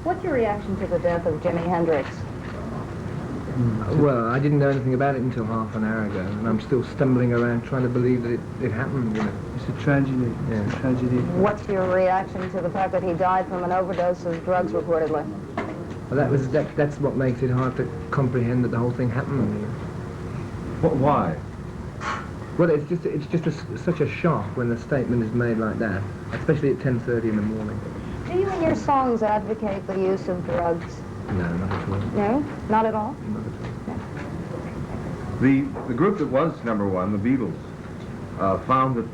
What's your reaction to the death of Jimi Hendrix? Well, I didn't know anything about it until half an hour ago, and I'm still stumbling around trying to believe that it happened, you know. It's a tragedy. Yeah. It's a tragedy. What's your reaction to the fact that he died from an overdose of drugs reportedly? Well, that's what makes it hard to comprehend that the whole thing happened. You know. Why? Well, it's just such a shock when the statement is made like that, especially at 10:30 in the morning. Do you in your songs advocate the use of drugs? No, not at all. No? Not at all? Not at all. The group that was #1, the Beatles, found that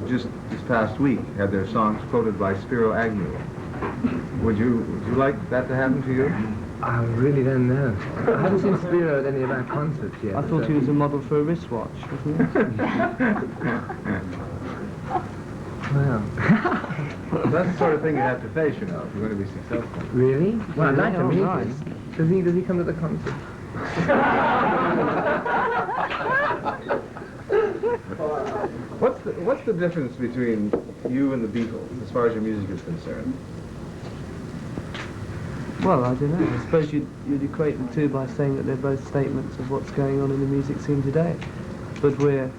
just this past week had their songs quoted by Spiro Agnew. Would you like that to happen to you? I really don't know. I haven't seen Spiro at any of our concerts yet. I thought he was a model for a wristwatch, wasn't he? Well. That's the sort of thing you have to face, you know, if you're going to be successful. Really? Well, I'd like to Oh, meet nice. him. Does he come to the concert? What's the difference between you and the Beatles as far as your music is concerned? Well, I don't know. I suppose you'd equate the two by saying that they're both statements of what's going on in the music scene today. But we're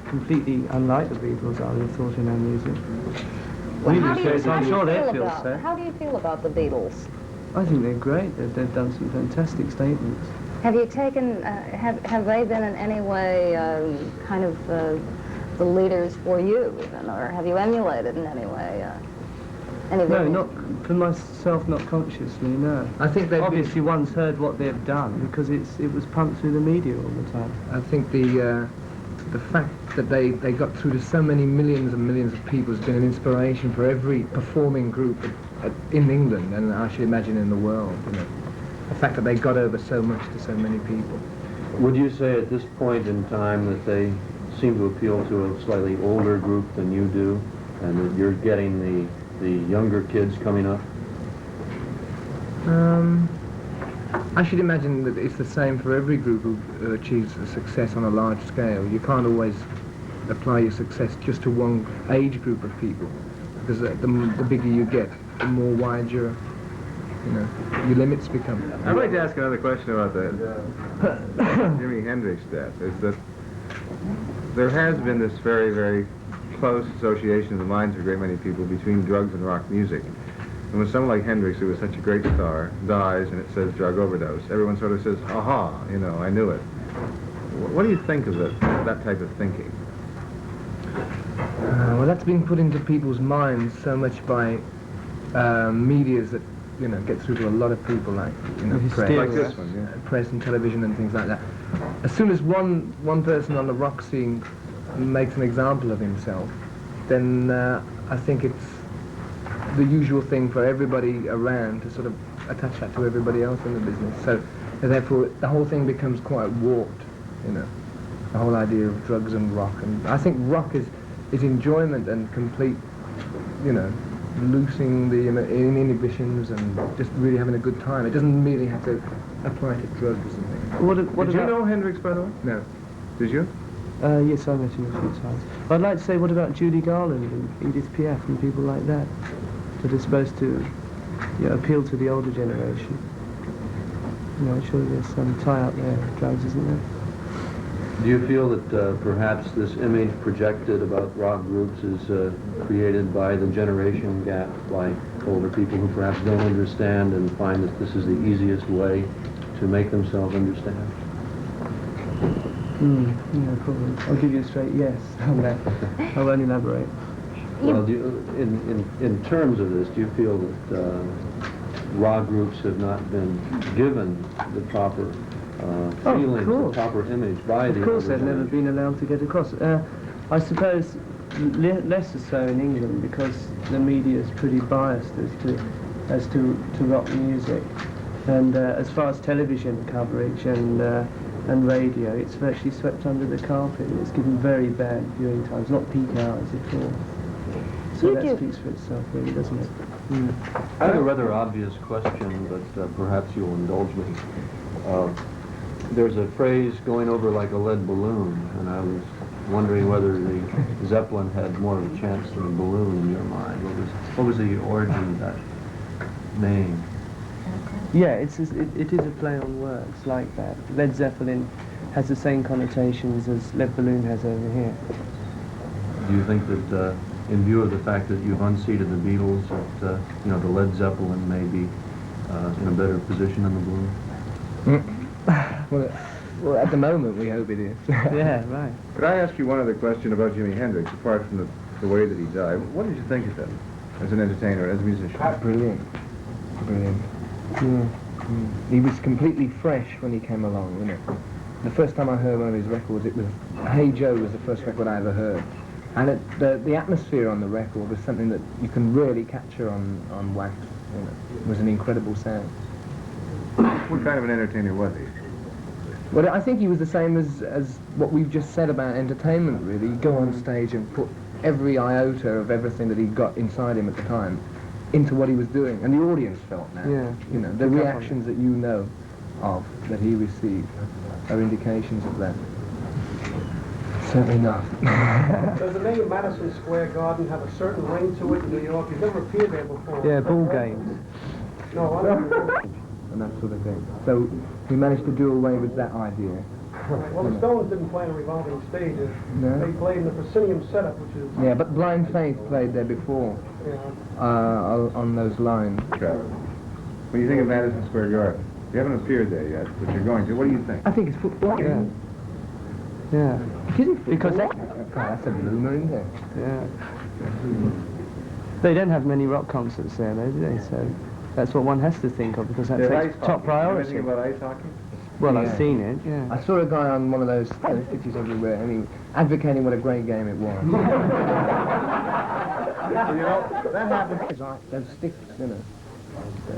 completely unlike the Beatles, I would have thought, in our music. Well, We how do do you- so, how I'm do you sure they feel feel about- so. How do you feel about the Beatles? I think they're great. They've done some fantastic statements. Have you taken, have they been in any way kind of the leaders for you even, or have you emulated in any way? Any of No, their- not for myself, not consciously, no. I think they've Obviously one's heard what they've done because it was pumped through the media all the time. I think the fact that they got through to so many millions and millions of people has been an inspiration for every performing group in England, and I should imagine in the world. You know, the fact that they got over so much to so many people. Would you say at this point in time that they seem to appeal to a slightly older group than you do, and that you're getting the younger kids coming up? I should imagine that it's the same for every group who achieves a success on a large scale. You can't always apply your success just to one age group of people, because the bigger you get, the more wide your limits become. I'd like to ask another question about the Jimi Hendrix death. Is that there has been this very, very close association in the minds of a great many people between drugs and rock music. And when someone like Hendrix, who was such a great star, dies and it says drug overdose, everyone sort of says, aha, you know, I knew it. What do you think of that type of thinking? Well, that's been put into people's minds so much by medias that, you know, get through to a lot of people, like, you know, press, Like this one, yeah. press and television and things like that. As soon as one person on the rock scene makes an example of himself, then I think it's the usual thing for everybody around to sort of attach that to everybody else in the business. So therefore the whole thing becomes quite warped, you know, the whole idea of drugs and rock. And I think rock is enjoyment and complete, you know, loosing the inhibitions and just really having a good time. It doesn't really have to apply to drugs and things. What Did you about... know Hendrix, by the way? No. Did you? Yes, I met him a few times. I'd like to say, what about Judy Garland and Edith Piaf and people like that that are supposed to, you know, appeal to the older generation? You know, surely there's some tie-up there with drugs, isn't there? Do you feel that perhaps this image projected about rock groups is created by the generation gap, by older people who perhaps don't understand and find that this is the easiest way to make themselves understand? Yeah, probably. I'll give you a straight yes on that. I won't elaborate. Well, in terms of this, do you feel that rock groups have not been given the proper feelings, the proper image by the Of course, older they've never generation? been allowed to get across. I suppose less so in England because the media is pretty biased as to rock music, and as far as television coverage and radio, it's virtually swept under the carpet. It's given very bad viewing times, not peak hours at all. So that speaks for itself, really, doesn't it? I have a rather obvious question, but perhaps you'll indulge me. There's a phrase going over like a lead balloon, and I was wondering whether the Zeppelin had more of a chance than a balloon in your mind. What was the origin of name. Yeah, it is a play on words like that. Led Zeppelin has the same connotations as Lead Balloon has over here. Do you think that, in view of the fact that you've unseated the Beatles, that you know, the Led Zeppelin may be in a better position than the Balloon? Well, at the moment we hope it is. Yeah, right. Could I ask you one other question about Jimi Hendrix, apart from the way that he died? What did you think of him as an entertainer, as a musician? Brilliant. Brilliant. Yeah. He was completely fresh when he came along, you know. The first time I heard one of his records, it was Hey Joe was the first record I ever heard. And the atmosphere on the record was something that you can really capture on wax. You know. It was an incredible sound. What kind of an entertainer was he? Well, I think he was the same as what we've just said about entertainment, really. He'd go on stage and put every iota of everything that he'd got inside him at the time into what he was doing. And the audience felt that. Yeah. You know, the reactions that you know of that he received are indications of that. Certainly not. Does the name Madison Square Garden have a certain ring to it in New York? You've never appeared there before. Yeah, ball games. No, I don't. And that sort of thing. So we managed to do away with that idea. Well, the Stones didn't play on a revolving stage. No. They played in the proscenium setup, which is... Yeah, but Blind Faith played there before, on those lines. Okay. When you think of Madison Square Garden, you haven't appeared there yet, but you're going to. What do you think? I think it's football. Yeah. Yeah. Because That's a bloomer, isn't it? yeah. They don't have many rock concerts there, though, do they? So that's what one has to think of, because that takes top priority. You know anything about ice hockey? Well, Yeah. I've seen it, yeah. I saw a guy on one of those pictures everywhere, and he advocating what a great game it was. Well, you know, that happens. It's like those sticks, you know.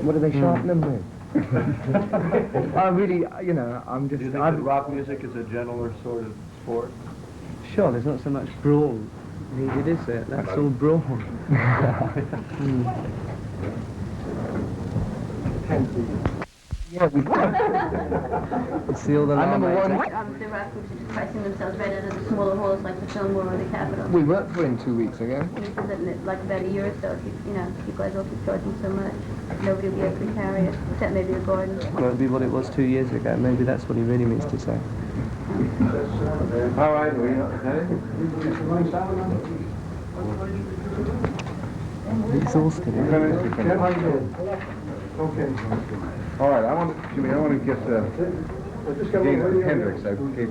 What do they sharpen them with? I really, you know, I'm just... Do you think that rock music is a gentler sort of sport? Sure, there's not so much brawl needed, is there? That's all brawl. Yeah, we It's the old I remember alarm. one... The rock groups are just pricing themselves right out of the smaller halls like the Fillmore or the Capitol. We worked for him 2 weeks ago. And he said that in like about a year or so, if you know, you guys all keep charging so much, nobody will be able to carry it, except maybe the garden. Won't be what it was 2 years ago. Maybe that's what he really means to say. All right, we know. Exhausted. Okay. All right, Jimmy, I want to get Hendrix. Okay,